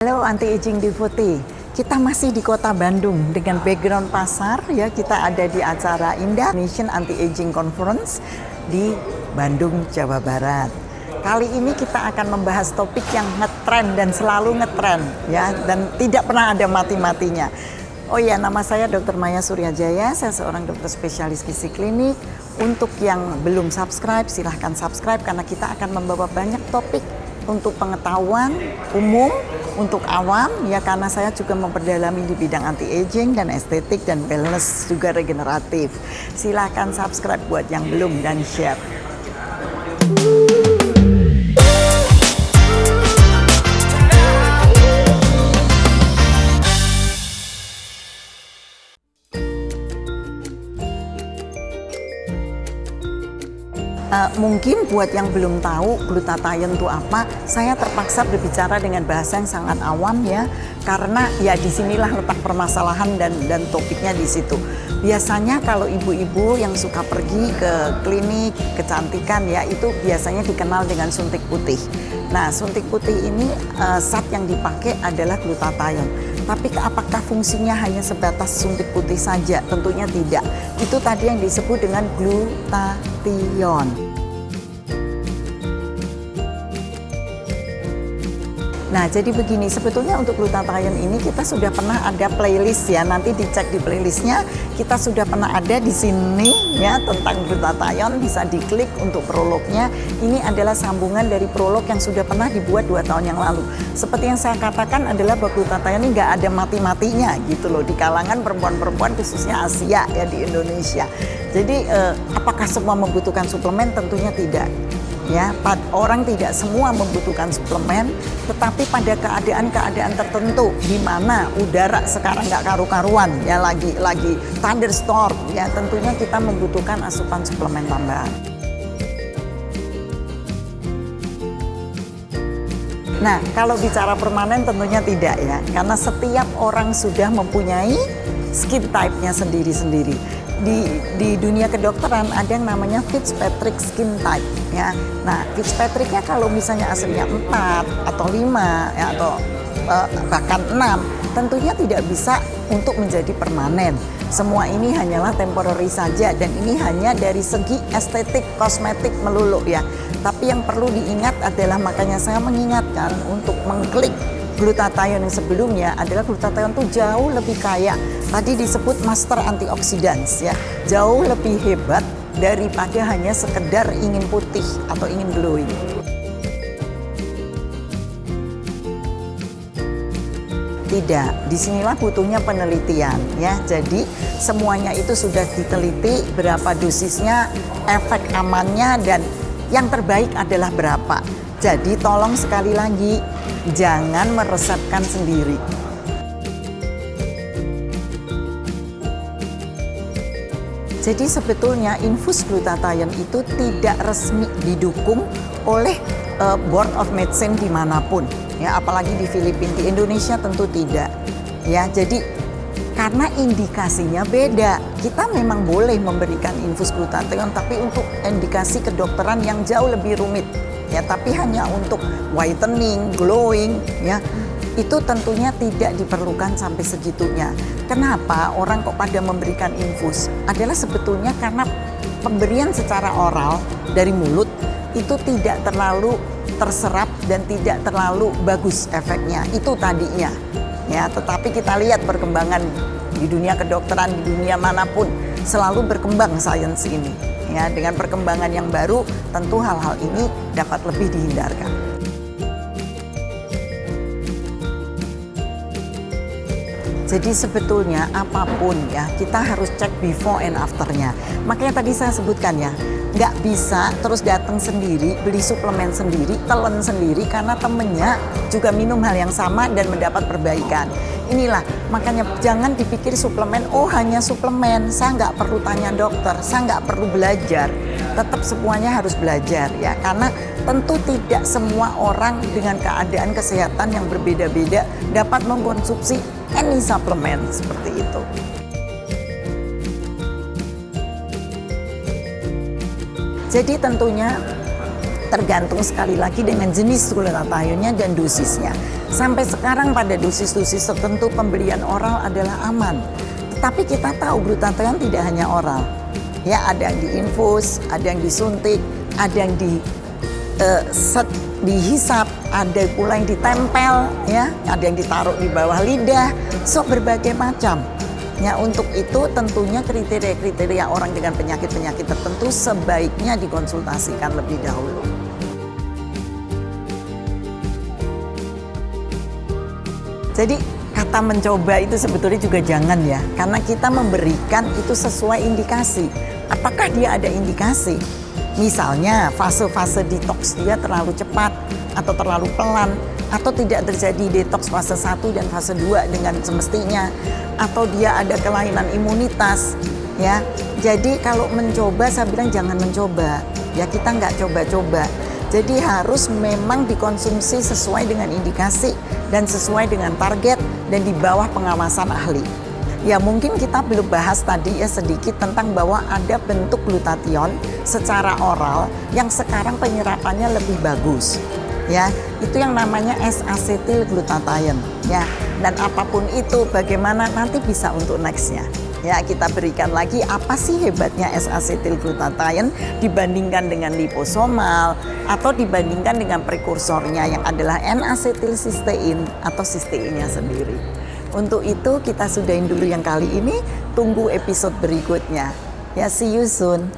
Halo Anti-Aging Devotee, kita masih di kota Bandung dengan background pasar ya. Kita ada di acara Indonesian Anti-Aging Conference di Bandung, Jawa Barat. Kali ini kita akan membahas topik yang ngetren dan selalu ngetren ya, dan tidak pernah ada mati-matinya. Oh ya, nama saya Dr. Maya Suryajaya, saya seorang dokter spesialis gizi klinik. Untuk yang belum subscribe, silahkan subscribe karena kita akan membawa banyak topik untuk pengetahuan umum, untuk awam ya, karena saya juga memperdalami di bidang anti-aging dan estetik dan wellness juga regeneratif. Silahkan subscribe buat yang belum dan share. Mungkin buat yang belum tahu glutathione itu apa, saya terpaksa berbicara dengan bahasa yang sangat awam ya, karena ya disinilah letak permasalahan dan topiknya di situ. Biasanya kalau ibu-ibu yang suka pergi ke klinik kecantikan ya, itu biasanya dikenal dengan suntik putih. Nah, suntik putih ini zat yang dipakai adalah glutathione. Tapi apakah fungsinya hanya sebatas suntik putih saja? Tentunya tidak. Itu tadi yang disebut dengan glutathione. Nah, jadi begini, sebetulnya untuk glutathione ini kita sudah pernah ada playlist ya, nanti dicek di playlistnya, kita sudah pernah ada di sini ya tentang glutathione, bisa diklik untuk prolognya. Ini adalah sambungan dari prolog yang sudah pernah dibuat 2 tahun yang lalu. Seperti yang saya katakan adalah bahwa glutathione ini nggak ada mati-matinya gitu loh, di kalangan perempuan-perempuan khususnya Asia ya di Indonesia. Jadi apakah semua membutuhkan suplemen? Tentunya tidak. Ya, orang tidak semua membutuhkan suplemen, tetapi pada keadaan-keadaan tertentu di mana udara sekarang nggak karu-karuan, ya lagi thunderstorm, ya tentunya kita membutuhkan asupan suplemen tambahan. Nah, kalau bicara permanen tentunya tidak ya, karena setiap orang sudah mempunyai skin type-nya sendiri-sendiri. Di dunia kedokteran ada yang namanya Fitzpatrick skin type ya. Nah, Fitzpatricknya kalau misalnya aslinya 4 atau 5 ya, atau bahkan 6, tentunya tidak bisa untuk menjadi permanen. Semua ini hanyalah temporary saja, dan ini hanya dari segi estetik kosmetik melulu ya. Tapi yang perlu diingat adalah, makanya saya mengingatkan untuk mengklik glutathione yang sebelumnya, adalah glutathione itu jauh lebih kaya. Tadi disebut master antioxidants ya, jauh lebih hebat daripada hanya sekedar ingin putih atau ingin glowing. Tidak, disinilah butuhnya penelitian ya. Jadi semuanya itu sudah diteliti, berapa dosisnya, efek amannya, dan yang terbaik adalah berapa. Jadi tolong sekali lagi, jangan meresepkan sendiri. Jadi sebetulnya infus glutathione itu tidak resmi didukung oleh Board of Medicine dimanapun, ya, apalagi di Filipina. Di Indonesia tentu tidak, ya. Jadi karena indikasinya beda, kita memang boleh memberikan infus glutathione, tapi untuk indikasi kedokteran yang jauh lebih rumit, ya. Tapi hanya untuk whitening, glowing, ya. Itu tentunya tidak diperlukan sampai segitunya. Kenapa orang kok pada memberikan infus? Adalah sebetulnya karena pemberian secara oral dari mulut itu tidak terlalu terserap dan tidak terlalu bagus efeknya. Itu tadinya. Ya, tetapi kita lihat perkembangan di dunia kedokteran, di dunia manapun selalu berkembang sains ini. Ya, dengan perkembangan yang baru, tentu hal-hal ini dapat lebih dihindarkan. Jadi sebetulnya apapun ya, kita harus cek before and afternya. Makanya tadi saya sebutkan ya, nggak bisa terus datang sendiri, beli suplemen sendiri, telan sendiri karena temennya juga minum hal yang sama dan mendapat perbaikan. Inilah, makanya jangan dipikir suplemen, oh hanya suplemen, saya nggak perlu tanya dokter, saya nggak perlu belajar. Tetap semuanya harus belajar ya, karena tentu tidak semua orang dengan keadaan kesehatan yang berbeda-beda dapat mengkonsumsi any suplemen seperti itu. Jadi tentunya Tergantung sekali lagi dengan jenis glutathione dan dosisnya. Sampai sekarang pada dosis-dosis tertentu pemberian oral adalah aman. Tetapi kita tahu glutathione tidak hanya oral. Ya, ada yang diinfus, ada yang disuntik, ada yang dihisap, ada pula yang ditempel, ya, ada yang ditaruh di bawah lidah, so berbagai macam. Ya, untuk itu tentunya kriteria-kriteria orang dengan penyakit-penyakit tertentu sebaiknya dikonsultasikan lebih dahulu. Jadi kata mencoba itu sebetulnya juga jangan ya, karena kita memberikan itu sesuai indikasi. Apakah dia ada indikasi? Misalnya fase-fase detox dia terlalu cepat atau terlalu pelan, atau tidak terjadi detox fase 1 dan fase 2 dengan semestinya, atau dia ada kelainan imunitas, ya. Jadi kalau mencoba saya bilang jangan mencoba, ya kita nggak coba-coba. Jadi harus memang dikonsumsi sesuai dengan indikasi dan sesuai dengan target dan di bawah pengawasan ahli. Ya mungkin kita belum bahas tadi ya sedikit tentang bahwa ada bentuk glutathione secara oral yang sekarang penyerapannya lebih bagus. Ya, itu yang namanya S-asetilglutathione ya. Dan apapun itu bagaimana nanti bisa untuk nextnya. Ya, kita berikan lagi apa sih hebatnya S-asetilglutathione dibandingkan dengan liposomal atau dibandingkan dengan prekursornya yang adalah N-asetilsistein atau sisteinnya sendiri. Untuk itu kita sudahin dulu yang kali ini, tunggu episode berikutnya. Ya, see you soon.